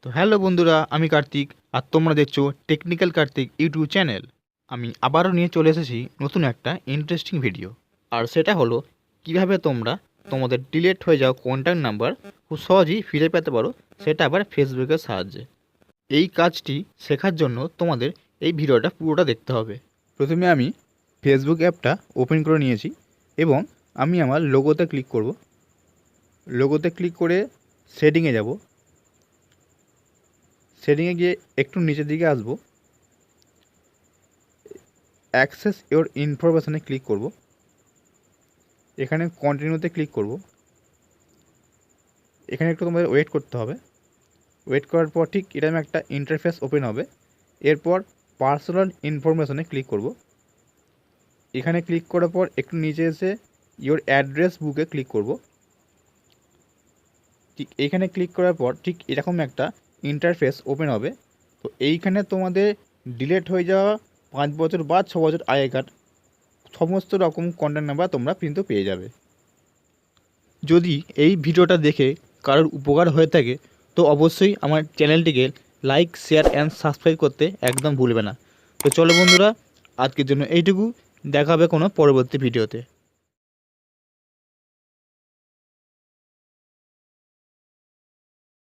তো হ্যালো বন্ধুরা, আমি কার্তিক আর তোমরা দেখছো টেকনিক্যাল কার্তিক ইউটিউব চ্যানেল। আমি আবারও নিয়ে চলে এসেছি নতুন একটা ইন্টারেস্টিং ভিডিও। আর সেটা হলো কিভাবে তোমরা তোমাদের ডিলিট হয়ে যাওয়া কন্ট্যাক্ট নাম্বার খুব সহজেই ফিরে পেতে পারো, সেটা আবার ফেসবুকের সাহায্যে। এই কাজটি শেখার জন্য তোমাদের এই ভিডিওটা পুরোটা দেখতে হবে। প্রথমে আমি ফেসবুক অ্যাপটা ওপেন করে নিয়েছি এবং আমি আমার লোগোতে ক্লিক করব। লোগোতে ক্লিক করে সেটিংয়ে যাব। সেটিংয়ে গিয়ে একটু নিচের দিকে আসব, অ্যাক্সেস ইওর ইনফরমেশানে ক্লিক করব। এখানে কন্টিনিউতে ক্লিক করব। এখানে একটু তোমাদের ওয়েট করতে হবে। ওয়েট করার পর ঠিক এরকম একটা ইন্টারফেস ওপেন হবে। এরপর পার্সোনাল ইনফরমেশানে ক্লিক করব। এখানে ক্লিক করার পর একটু নিচে এসে ইওর অ্যাড্রেস বুকে ক্লিক করব। ঠিক এইখানে ক্লিক করার পর ঠিক এরকম একটা ইন্টারফেস ওপেন হবে। তো এইখানে তোমাদের ডিলিট হয়ে যাওয়া 5 বছর বা 6 বছর আগেকার সমস্ত রকম কন্ট্যাক্ট নাম্বার তোমরা কিন্তু পেয়ে যাবে। যদি এই ভিডিওটা দেখে কারোর উপকার হয়ে থাকে তো অবশ্যই আমার চ্যানেলটিকে লাইক, শেয়ার অ্যান্ড সাবস্ক্রাইব করতে একদম ভুলবে না। তো চলো বন্ধুরা, আজকের জন্য এইটুকু। দেখা হবে কোনো পরবর্তী ভিডিওতে।